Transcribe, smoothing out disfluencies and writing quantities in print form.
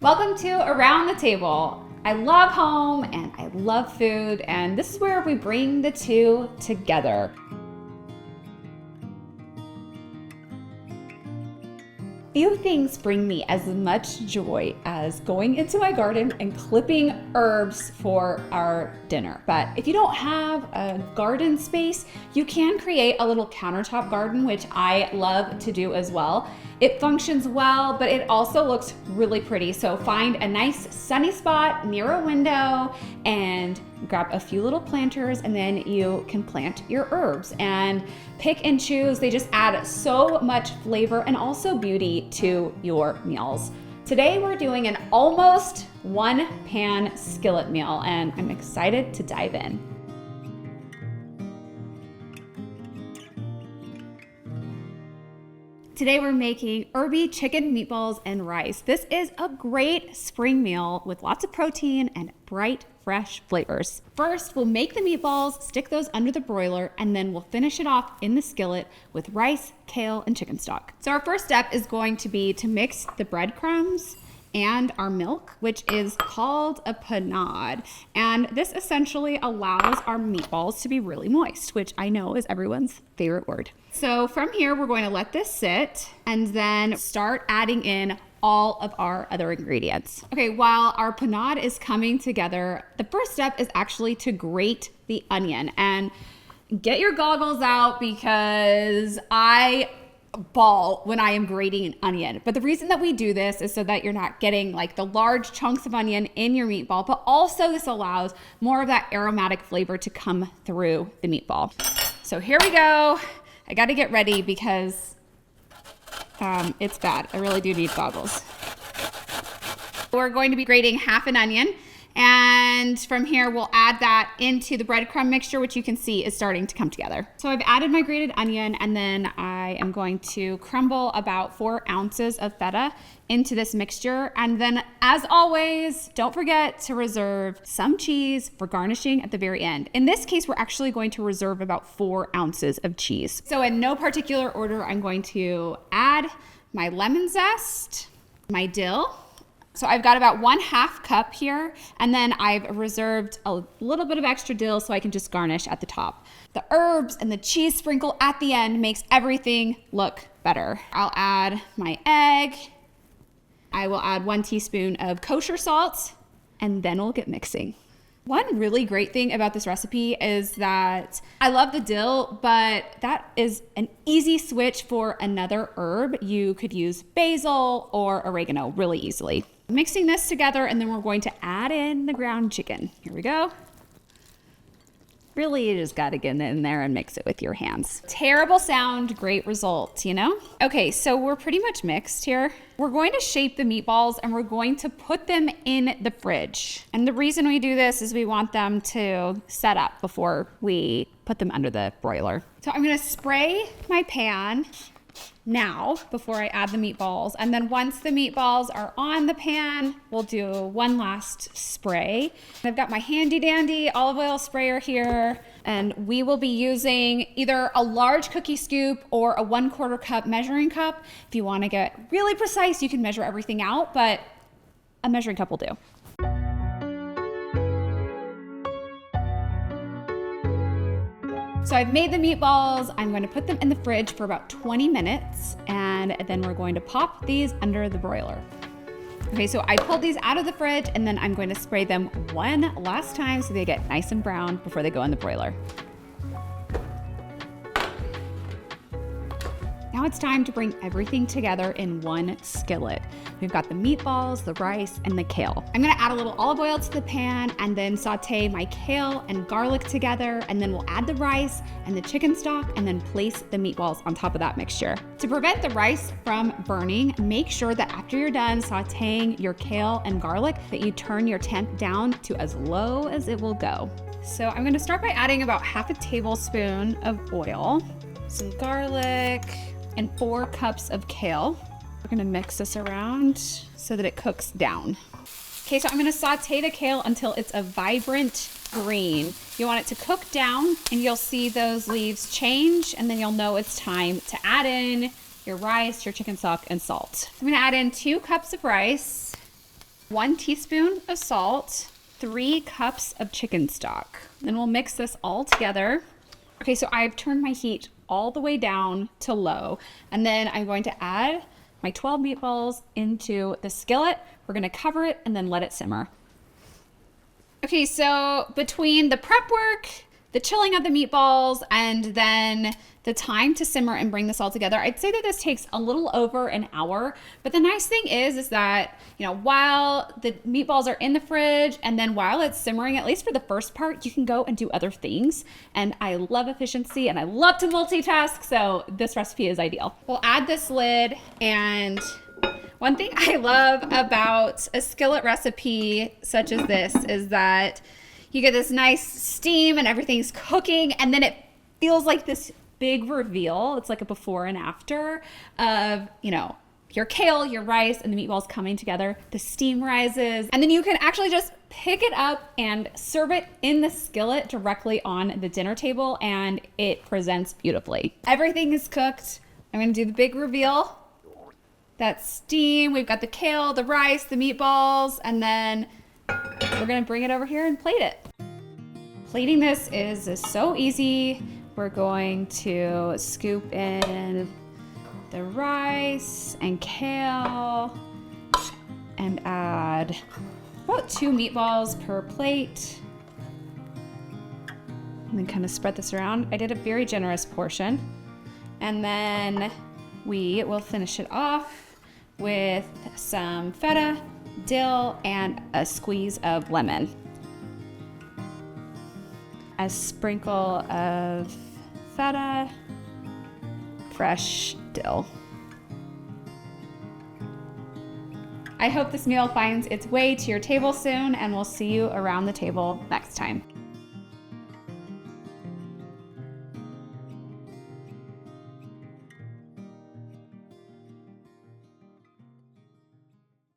Welcome to Around the Table. I love home and I love food, and this is where we bring the two together. Few things bring me as much joy as going into my garden and clipping herbs for our dinner. But if you don't have a garden space, you can create a little countertop garden, which I love to do as well. It functions well, but it also looks really pretty. So find a nice sunny spot near a window and grab a few little planters, and then you can plant your herbs and pick and choose. They just add so much flavor and also beauty to your meals. Today we're doing an almost one pan skillet meal, and I'm excited to dive in. Today we're making herby chicken meatballs and rice. This is a great spring meal with lots of protein and bright, fresh flavors. First, we'll make the meatballs, stick those under the broiler, and then we'll finish it off in the skillet with rice, kale, and chicken stock. So our first step is going to be to mix the breadcrumbs and our milk, which is called a panade. And this essentially allows our meatballs to be really moist, which I know is everyone's favorite word. So from here, we're going to let this sit and then start adding in all of our other ingredients. Okay, while our panade is coming together, the first step is actually to grate the onion. And get your goggles out because I bawl when I am grating an onion. But the reason that we do this is so that you're not getting like the large chunks of onion in your meatball, but also this allows more of that aromatic flavor to come through the meatball. So here we go. I got to get ready because it's bad. I really do need goggles. We're going to be grating half an onion, and from here we'll add that into the breadcrumb mixture, which you can see is starting to come together. So I've added my grated onion, and then I am going to crumble about 4 ounces of feta into this mixture. And then, as always, don't forget to reserve some cheese for garnishing at the very end. In this case, we're actually going to reserve about 4 ounces of cheese. So in no particular order, I'm going to add my lemon zest, my dill. So I've got about 1/2 cup here, and then I've reserved a little bit of extra dill so I can just garnish at the top. The herbs and the cheese sprinkle at the end makes everything look better. I'll add my egg. I will add 1 teaspoon of kosher salt, and then we'll get mixing. One really great thing about this recipe is that I love the dill, but that is an easy switch for another herb. You could use basil or oregano really easily. Mixing this together, and then we're going to add in the ground chicken. Here we go. Really, you just gotta get in there and mix it with your hands. Terrible sound, great result, you know? Okay, so we're pretty much mixed here. We're going to shape the meatballs and we're going to put them in the fridge. And the reason we do this is we want them to set up before we put them under the broiler. So I'm gonna spray my pan now before I add the meatballs, and then once the meatballs are on the pan, we'll do one last spray. I've got my handy dandy olive oil sprayer here, and we will be using either a large cookie scoop or a 1/4 cup measuring cup. If you want to get really precise, you can measure everything out, but a measuring cup will do. So I've made the meatballs. I'm going to put them in the fridge for about 20 minutes, and then we're going to pop these under the broiler. Okay, so I pulled these out of the fridge, and then I'm going to spray them one last time so they get nice and brown before they go in the broiler. Now it's time to bring everything together in one skillet. We've got the meatballs, the rice, and the kale. I'm gonna add a little olive oil to the pan and then saute my kale and garlic together, and then we'll add the rice and the chicken stock and then place the meatballs on top of that mixture. To prevent the rice from burning, make sure that after you're done sauteing your kale and garlic that you turn your temp down to as low as it will go. So I'm gonna start by adding about 1/2 tablespoon of oil, some garlic, and 4 cups of kale. We're gonna mix this around so that it cooks down. Okay, so I'm gonna saute the kale until it's a vibrant green. You want it to cook down, and you'll see those leaves change, and then you'll know it's time to add in your rice, your chicken stock, and salt. I'm gonna add in 2 cups of rice. 1 teaspoon of salt, 3 cups of chicken stock. Then we'll mix this all together. Okay, so I've turned my heat all the way down to low, and then I'm going to add my 12 meatballs into the skillet. We're gonna cover it and then let it simmer. Okay, so between the prep work, the chilling of the meatballs, and then the time to simmer and bring this all together, I'd say that this takes a little over an hour. But the nice thing is that, you know, while the meatballs are in the fridge and then while it's simmering, at least for the first part, you can go and do other things. And I love efficiency and I love to multitask, so this recipe is ideal. We'll add this lid, and one thing I love about a skillet recipe such as this is that you get this nice steam and everything's cooking, and then it feels like this big reveal. It's like a before and after of, you know, your kale, your rice, and the meatballs coming together. The steam rises, and then you can actually just pick it up and serve it in the skillet directly on the dinner table, and it presents beautifully. Everything is cooked. I'm gonna do the big reveal. That steam, we've got the kale, the rice, the meatballs, and then we're gonna bring it over here and plate it. Plating this is so easy. We're going to scoop in the rice and kale and add about 2 meatballs per plate. And then kind of spread this around. I did a very generous portion. And then we will finish it off with some feta, dill, and a squeeze of lemon. A sprinkle of feta, fresh dill. I hope this meal finds its way to your table soon, and we'll see you around the table next time.